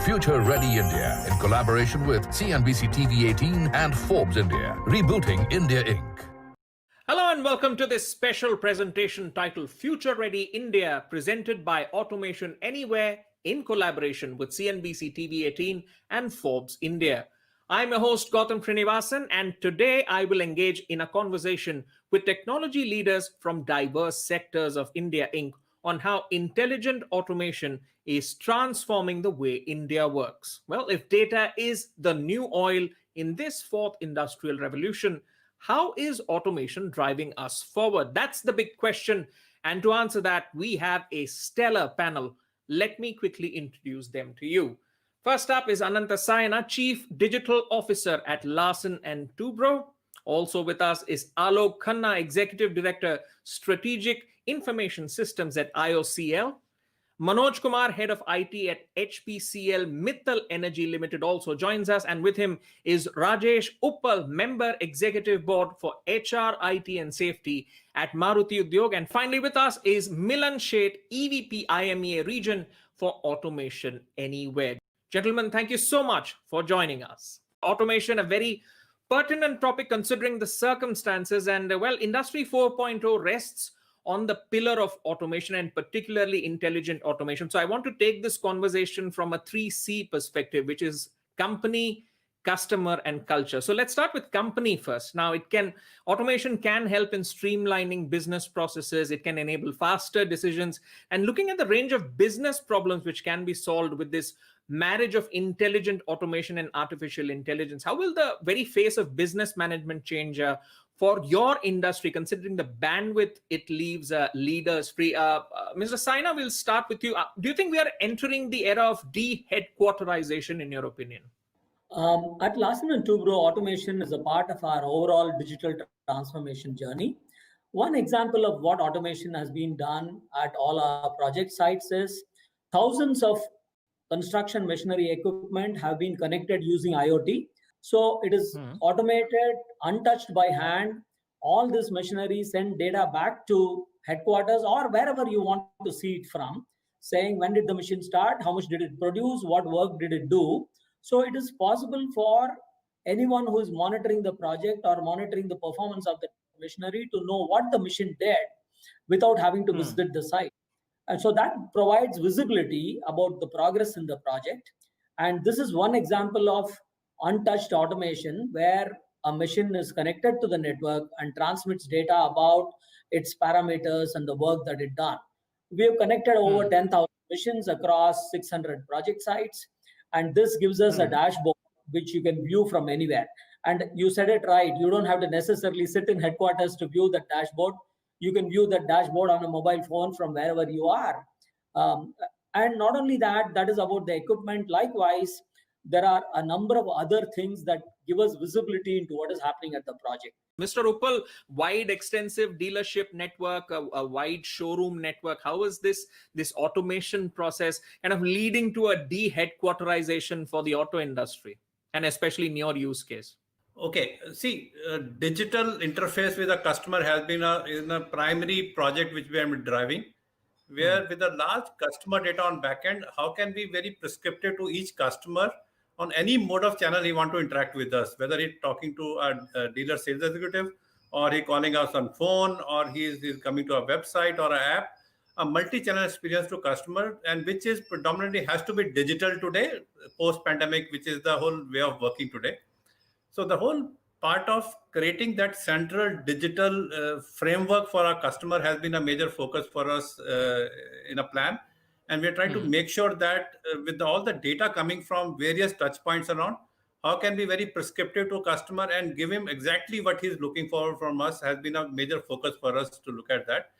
Future Ready India in collaboration with CNBC-TV18 and Forbes India, rebooting India Inc. Hello and welcome to this special presentation titled Future Ready India, presented by Automation Anywhere in collaboration with CNBC-TV18 and Forbes India. I'm your host Gautam Srinivasan, and today I will engage in a conversation with technology leaders from diverse sectors of India Inc. on how intelligent automation is transforming the way India works. Well, if data is the new oil in this fourth industrial revolution, how is automation driving us forward? That's the big question. And to answer that, we have a stellar panel. Let me quickly introduce them to you. First up is Ananta Sayana, Chief Digital Officer at Larsen & Toubro. Also with us is Alok Khanna, Executive Director, Strategic Information Systems at IOCL. Manoj Kumar, Head of IT at HPCL Mittal Energy Limited, also joins us. And with him is Rajesh Uppal, Member Executive Board for HR, IT and Safety at Maruti Udyog. And finally with us is Milan Sheth, EVP IMEA Region for Automation Anywhere. Gentlemen, thank you so much for joining us. Automation, a very pertinent topic considering the circumstances. And well, Industry 4.0 rests on the pillar of automation and particularly intelligent automation. So I want to take this conversation from a 3C perspective, which is company, customer, and culture. So let's start with company first. Now, automation can help in streamlining business processes. It can enable faster decisions. And looking at the range of business problems which can be solved with this marriage of intelligent automation and artificial intelligence, how will the very face of business management change for your industry, considering the bandwidth it leaves leaders free? Mr. Saina, we'll start with you. Do you think we are entering the era of de-headquarterization, in your opinion? At Larsen & Toubro, automation is a part of our overall digital transformation journey. One example of what automation has been done at all our project sites is thousands of construction machinery equipment have been connected using IoT. So it is automated, untouched by hand. All this machinery send data back to headquarters or wherever you want to see it from, saying when did the machine start, how much did it produce, what work did it do. So it is possible for anyone who is monitoring the project or monitoring the performance of the machinery to know what the machine did without having to visit the site. And so that provides visibility about the progress in the project. And this is one example of untouched automation where a machine is connected to the network and transmits data about its parameters and the work that it done. We have connected over 10,000 machines across 600 project sites. And this gives us a dashboard which you can view from anywhere. And you said it right. You don't have to necessarily sit in headquarters to view the dashboard. You can view the dashboard on a mobile phone from wherever you are. And not only that, that is about the equipment. Likewise, there are a number of other things that give us visibility into what is happening at the project. Mr. Uppal, wide, extensive dealership network, a wide showroom network. How is this automation process kind of leading to a de-headquarterization for the auto industry, and especially in your use case? Okay, see, digital interface with a customer has been a primary project which we are driving, where with a large customer data on backend, how can we very prescriptive to each customer on any mode of channel he want to interact with us, whether he's talking to a dealer sales executive, or he calling us on phone, or he's coming to a website or an app, a multi-channel experience to customer, and which is predominantly has to be digital today, post-pandemic, which is the whole way of working today. So the whole part of creating that central digital framework for our customer has been a major focus for us in a plan. And we're trying to make sure that with all the data coming from various touch points around, how can we very prescriptive to customer and give him exactly what he's looking for from us has been a major focus for us to look at that.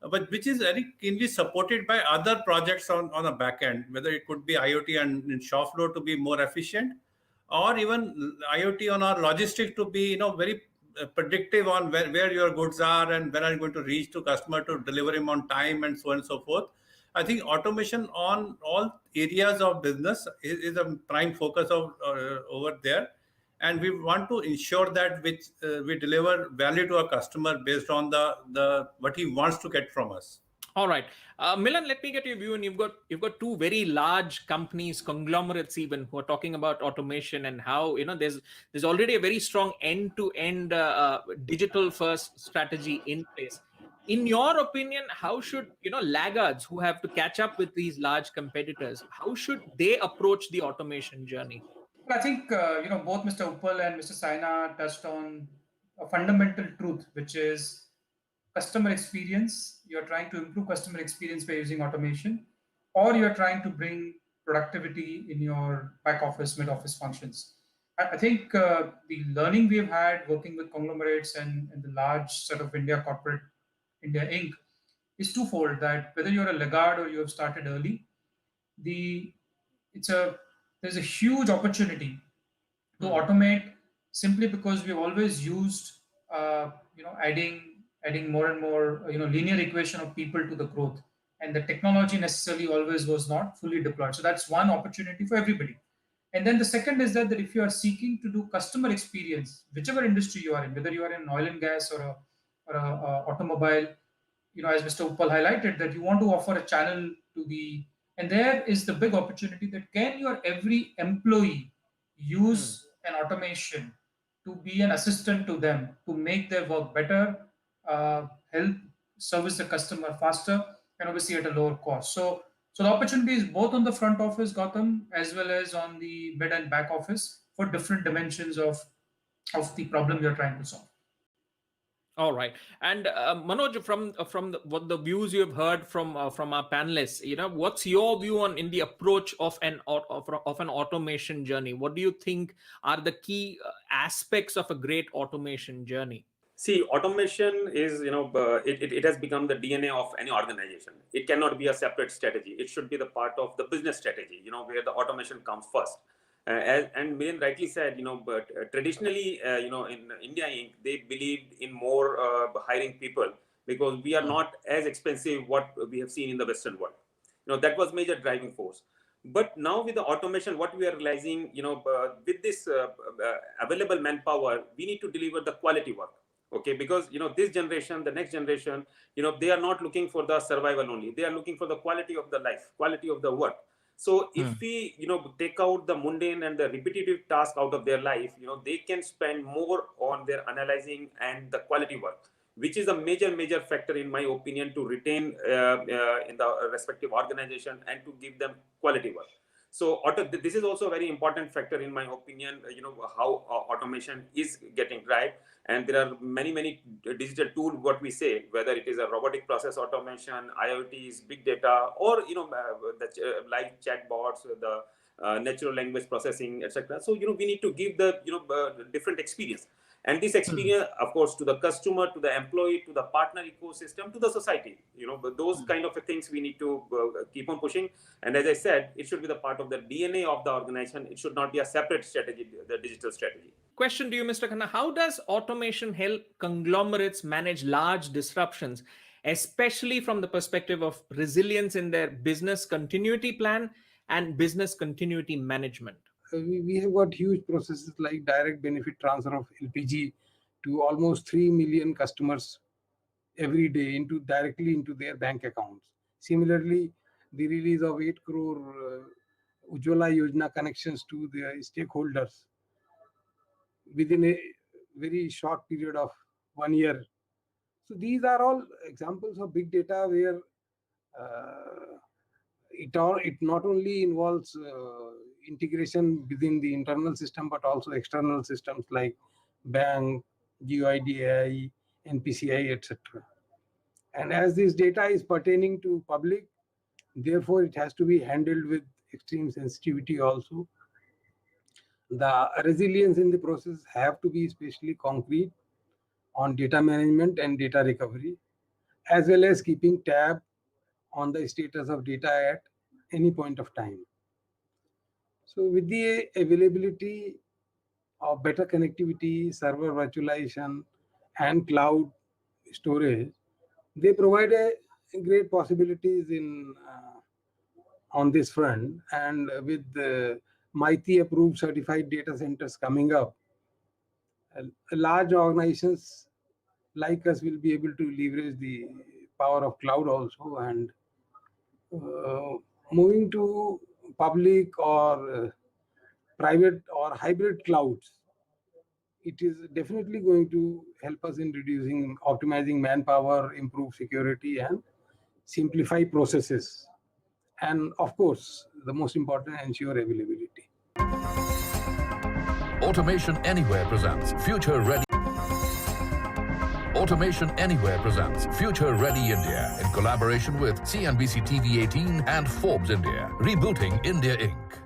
But which is very keenly supported by other projects on a back end, whether it could be IoT and shop floor to be more efficient, or even IoT on our logistics to be very predictive on where your goods are and when are you going to reach to customer to deliver him on time and so on and so forth. I think automation on all areas of business is a prime focus of over there, and we want to ensure that we deliver value to our customer based on the what he wants to get from us. All right, Milan, let me get your view. And you've got two very large companies, conglomerates even, who are talking about automation and how there's already a very strong end-to-end digital first strategy in place. In your opinion, how should laggards who have to catch up with these large competitors, how should they approach the automation journey? Well, I think both Mr. Uppal and Mr. Saina touched on a fundamental truth, which is customer experience. You're trying to improve customer experience by using automation, or you're trying to bring productivity in your back office, mid office functions. I think the learning we've had working with conglomerates and the large set of India corporate, India Inc., is twofold. That whether you're a laggard or you have started early, the it's a there's a huge opportunity to automate, simply because we've always used adding more and more linear equation of people to the growth, and the technology necessarily always was not fully deployed. So that's one opportunity for everybody. And then the second is that if you are seeking to do customer experience, whichever industry you are in, whether you are in oil and gas or a automobile, as Mr. Uppal highlighted, that you want to offer a channel to the, and there is the big opportunity that can your every employee use an automation to be an assistant to them, to make their work better, help service the customer faster, and obviously at a lower cost. So the opportunity is both on the front office, Gotham, as well as on the mid and back office for different dimensions of the problem you're trying to solve. All right, and Manoj, what the views you've heard from our panelists, what's your view on in the approach of an automation journey? What do you think are the key aspects of a great automation journey? See, automation is, it has become the DNA of any organization. It cannot be a separate strategy. It should be the part of the business strategy, where the automation comes first. And Miran rightly said, but traditionally, in India Inc., they believed in more hiring people because we are not as expensive what we have seen in the Western world. That was major driving force. But now with the automation, what we are realizing, with this available manpower, we need to deliver the quality work. Okay, because this generation, the next generation, they are not looking for the survival only. They are looking for the quality of the life, quality of the work. So if we, take out the mundane and the repetitive task out of their life, they can spend more on their analyzing and the quality work, which is a major factor, in my opinion, to retain in the respective organization and to give them quality work. So this is also a very important factor, in my opinion, how automation is getting right. And there are many digital tools, what we say, whether it is a robotic process automation, IoTs, big data, or, the live chatbots, the natural language processing, etc. So, we need to give the, different experience. And this experience, of course, to the customer, to the employee, to the partner ecosystem, to the society, but those kind of things we need to keep on pushing. And as I said, it should be the part of the DNA of the organization. It should not be a separate strategy, the digital strategy. Question to you, Mr. Khanna. How does automation help conglomerates manage large disruptions, especially from the perspective of resilience in their business continuity plan and business continuity management? We have got huge processes like direct benefit transfer of LPG to almost 3 million customers every day directly into their bank accounts. Similarly, the release of 8 crore Ujjwala Yojana connections to the stakeholders within a very short period of 1 year. So these are all examples of big data where it not only involves integration within the internal system, but also external systems like bank, GUID, NPCI, etc. And as this data is pertaining to public, therefore it has to be handled with extreme sensitivity also. The resilience in the process have to be especially concrete on data management and data recovery, as well as keeping tab on the status of data at any point of time. So with the availability of better connectivity, server virtualization, and cloud storage, they provide a great possibilities in on this front. And with the MITI approved certified data centers coming up, large organizations like us will be able to leverage the power of cloud also, and moving to public or private or hybrid clouds, it is definitely going to help us in reducing, optimizing manpower, improve security, and simplify processes. And of course, the most important, ensure availability. Automation Anywhere presents Future Ready. Automation Anywhere presents Future Ready India in collaboration with CNBC-TV18 and Forbes India, rebooting India Inc.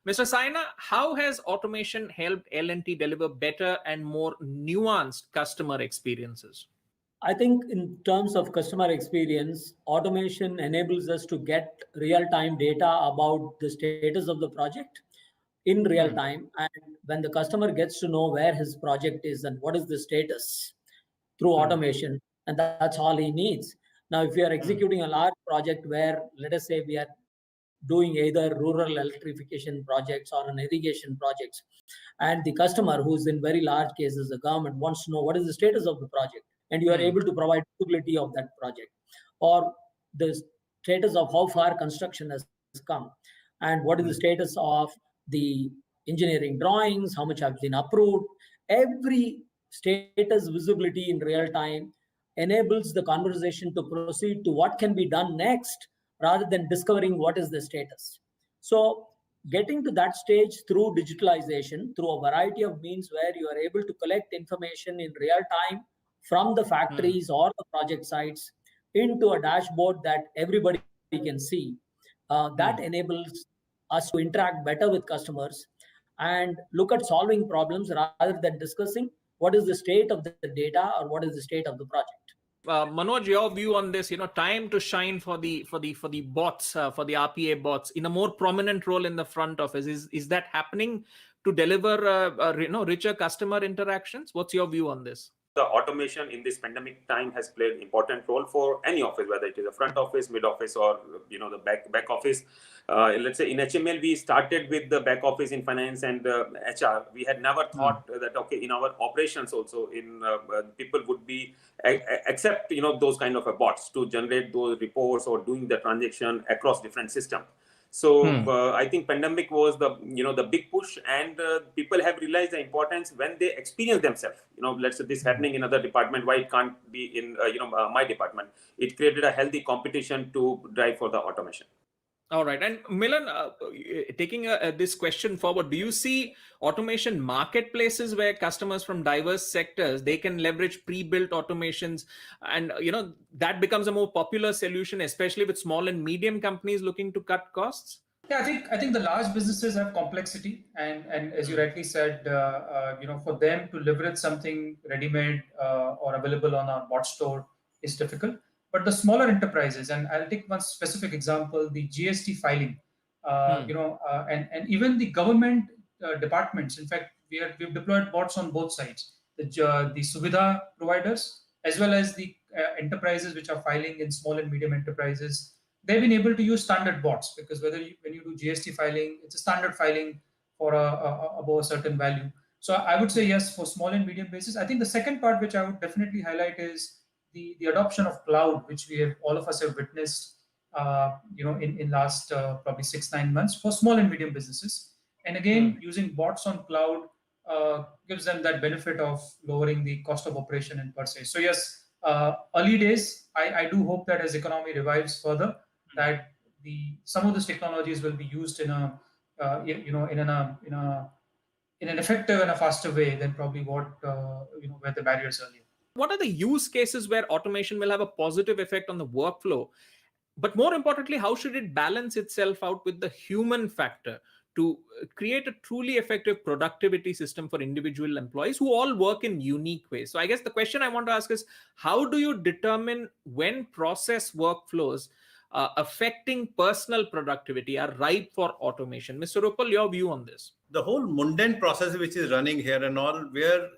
Mr. Saina, how has automation helped L&T deliver better and more nuanced customer experiences? I think in terms of customer experience, automation enables us to get real-time data about the status of the project in real time. And when the customer gets to know where his project is and what is the status through automation, and that's all he needs. Now, if we are executing a large project where, let us say, we are doing either rural electrification projects or an irrigation projects, and the customer, who's in very large cases the government, wants to know what is the status of the project, and you are able to provide visibility of that project, or the status of how far construction has come, and what is the status of the engineering drawings, how much have been approved. Every status visibility in real time enables the conversation to proceed to what can be done next, rather than discovering what is the status. So getting to that stage through digitalization, through a variety of means where you are able to collect information in real time from the factories or the project sites into a dashboard that everybody can see, that enables us to interact better with customers and look at solving problems rather than discussing what is the state of the data or what is the state of the project. Manoj, your view on this? Time to shine for the bots, for the RPA bots, in a more prominent role in the front office. Is that happening to deliver richer customer interactions? What's your view on this? The automation in this pandemic time has played an important role for any office, whether it is a front office, mid office, or the back office. Let's say in HML we started with the back office in finance and HR. We had never thought that in our operations also people would be accept those kind of bots to generate those reports or doing the transaction across different systems. So I think pandemic was the big push, and people have realized the importance when they experience themselves. Let's say this happening in another department, why it can't be in my department? It created a healthy competition to drive for the automation. All right. And Milan, taking this question forward, do you see automation marketplaces where customers from diverse sectors, they can leverage pre-built automations, and that becomes a more popular solution, especially with small and medium companies looking to cut costs? Yeah, I think the large businesses have complexity, and as you rightly said, for them to leverage something ready-made or available on our bot store is difficult. But the smaller enterprises, and I'll take one specific example, the GST filing, and even the government departments. In fact, we've deployed bots on both sides, the Suvidha providers as well as the enterprises which are filing in small and medium enterprises. They've been able to use standard bots, because when you do GST filing, it's a standard filing for above a certain value. So I would say yes, for small and medium basis. I think the second part which I would definitely highlight is the adoption of cloud, which all of us have witnessed, in last probably 6-9 months for small and medium businesses. And again, using bots on cloud gives them that benefit of lowering the cost of operation in per se. So yes, early days. I do hope that as economy revives further, that some of these technologies will be used in an effective and a faster way than probably where the barriers earlier. What are the use cases where automation will have a positive effect on the workflow? But more importantly, how should it balance itself out with the human factor to create a truly effective productivity system for individual employees who all work in unique ways? So I guess the question I want to ask is, how do you determine when process workflows affecting personal productivity are ripe for automation? Mr. Rupal, your view on this? The whole mundane process which is running here and all, where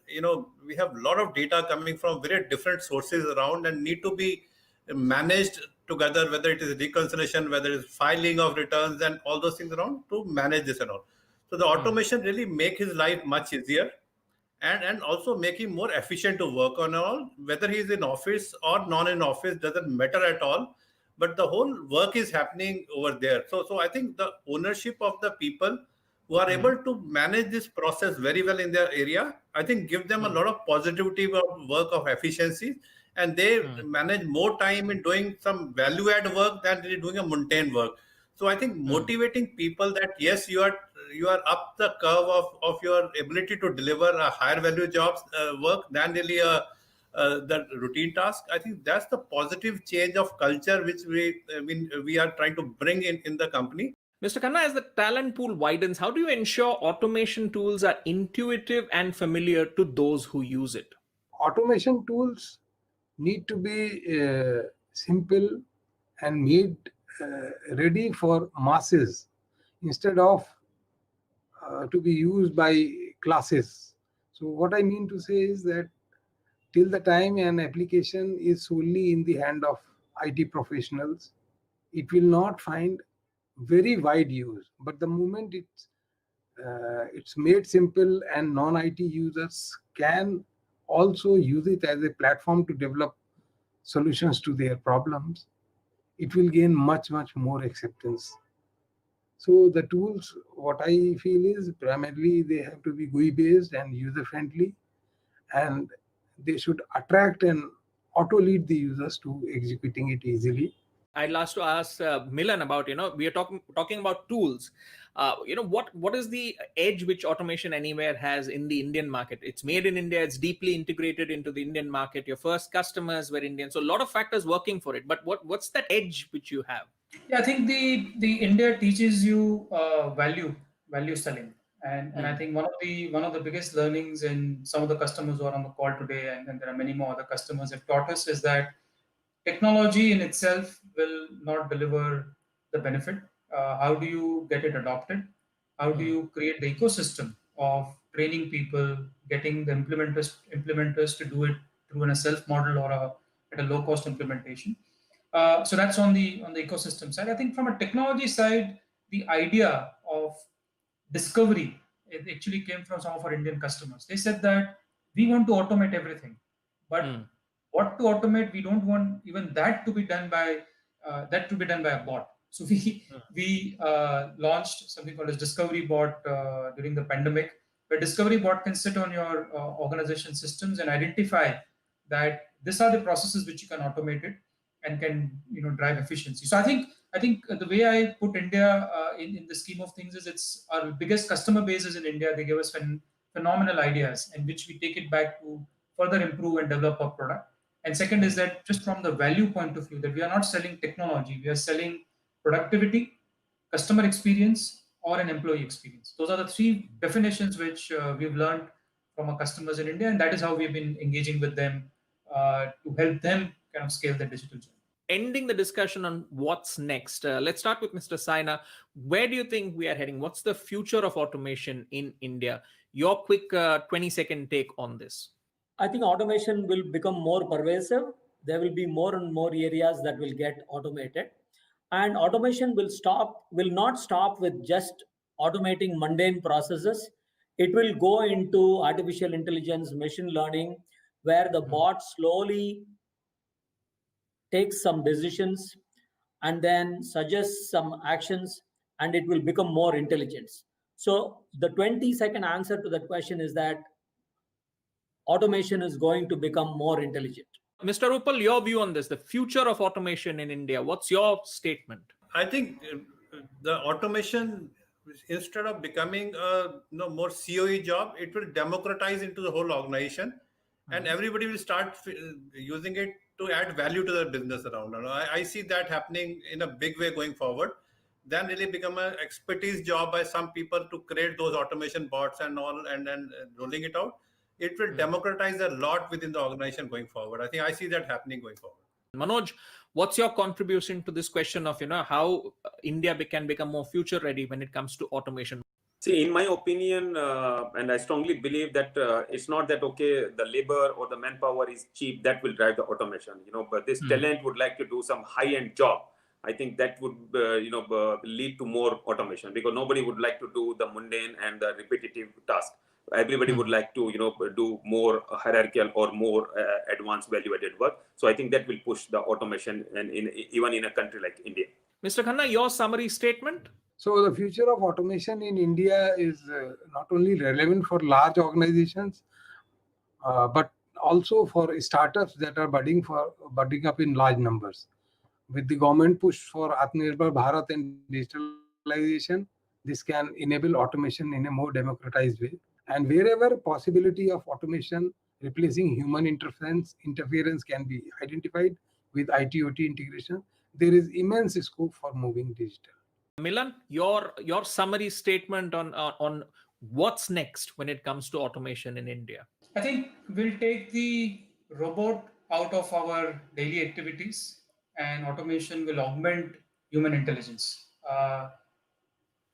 we have a lot of data coming from very different sources around and need to be managed together, whether it is reconciliation, whether it is filing of returns and all those things around, to manage this and all. So the automation really make his life much easier. and also make him more efficient to work on. All whether he's in office or non in office doesn't matter at all, but the whole work is happening over there. So I think the ownership of the people who are able to manage this process very well in their area, I think give them a lot of positivity of work of efficiency, and they manage more time in doing some value add work than really doing a mundane work. So I think motivating people that yes, you are up the curve of your ability to deliver a higher value jobs work than really the routine task. I think that's the positive change of culture which we are trying to bring in the company. Mr. Khanna, as the talent pool widens, how do you ensure automation tools are intuitive and familiar to those who use it? Automation tools need to be simple and made ready for masses instead of to be used by classes. So what I mean to say is that till the time an application is solely in the hand of IT professionals, it will not find very wide use. But the moment it's made simple and non-IT users can also use it as a platform to develop solutions to their problems, it will gain much more acceptance. So the tools, what I feel is primarily they have to be GUI based and user friendly, and they should attract and auto lead the users to executing it easily. I'd like to ask Milan about, we are talking about tools. What is the edge which Automation Anywhere has in the Indian market? It's made in India. It's deeply integrated into the Indian market. Your first customers were Indian. So a lot of factors working for it. But what's that edge which you have? Yeah, I think the India teaches you value selling, and I think one of the biggest learnings in some of the customers who are on the call today, and there are many more other customers have taught us, is that technology in itself will not deliver the benefit. How do you get it adopted? How do you create the ecosystem of training people, getting the implementers to do it through a self model or at a low cost implementation? So that's on the ecosystem side. I think from a technology side, the idea of discovery, it actually came from some of our Indian customers. They said that we want to automate everything, but what to automate, we don't want even that to be done by a bot. So we launched something called as Discovery Bot during the pandemic, where Discovery Bot can sit on your organization systems and identify that these are the processes which you can automate it and can drive efficiency. So I think the way I put India in the scheme of things is it's our biggest customer base is in India. They give us phenomenal ideas, and which we take it back to further improve and develop our product. And second is that just from the value point of view, that we are not selling technology, we are selling productivity, customer experience, or an employee experience. Those are the three definitions which we've learned from our customers in India, and that is how we've been engaging with them to help them kind of scale their digital journey. Ending the discussion on what's next, let's start with Mr. Saina. Where do you think we are heading? What's the future of automation in India? Your quick 20-second take on this. I think automation will become more pervasive. There will be more and more areas that will get automated. And automation will not stop with just automating mundane processes. It will go into artificial intelligence, machine learning, where the bot slowly takes some decisions and then suggests some actions, and it will become more intelligent. So the 20-second answer to that question is that automation is going to become more intelligent. Mr. Uppal, your view on this, the future of automation in India. What's your statement? I think the automation, instead of becoming a more COE job, it will democratize into the whole organization, and everybody will start using it to add value to their business around. I see that happening in a big way going forward. Then really become an expertise job by some people to create those automation bots and all, and then rolling it out. It will democratize a lot within the organization going forward. I think I see that happening going forward. Manoj, what's your contribution to this question of how India can become more future ready when it comes to automation? See, in my opinion, and I strongly believe that it's not that, okay, the labor or the manpower is cheap, that will drive the automation, but this talent would like to do some high-end job. I think that would, lead to more automation, because nobody would like to do the mundane and the repetitive task. everybody would like to, do more hierarchical or more advanced value-added work. So I think that will push the automation, and even in a country like India. Mr. Khanna, your summary statement? So the future of automation in India is not only relevant for large organizations, but also for startups that are budding up in large numbers. With the government push for Atmanirbhar Bharat and digitalization, this can enable automation in a more democratized way. And wherever possibility of automation replacing human interference can be identified with IT/OT integration, there is immense scope for moving digital. Milan, your summary statement on what's next when it comes to automation in India. I think we'll take the robot out of our daily activities, and automation will augment human intelligence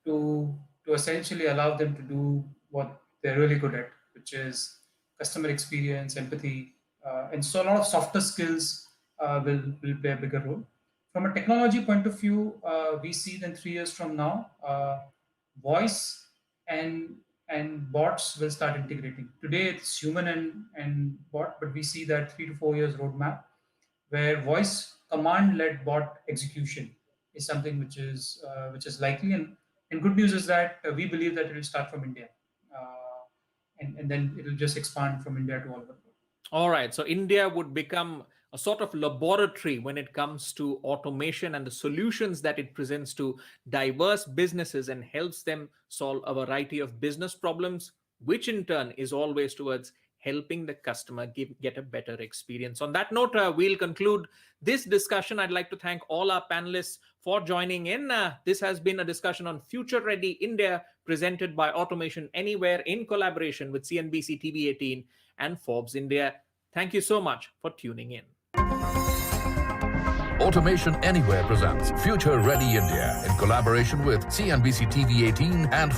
to essentially allow them to do what they're really good at, which is customer experience, empathy, and so a lot of softer skills will play a bigger role. From a technology point of view, we see that 3 years from now, voice and bots will start integrating. Today it's human and bot, but we see that 3 to 4 years roadmap where voice command-led bot execution is something which is likely. And good news is that we believe that it will start from India, and then it will just expand from India to all over the world. All right. So India would become a sort of laboratory when it comes to automation and the solutions that it presents to diverse businesses and helps them solve a variety of business problems, which in turn is always towards helping the customer get a better experience. On that note, we'll conclude this discussion. I'd like to thank all our panelists for joining in. This has been a discussion on Future Ready India, presented by Automation Anywhere in collaboration with CNBC TV18 and Forbes India. Thank you so much for tuning in. Automation Anywhere presents Future Ready India in collaboration with CNBC TV18 and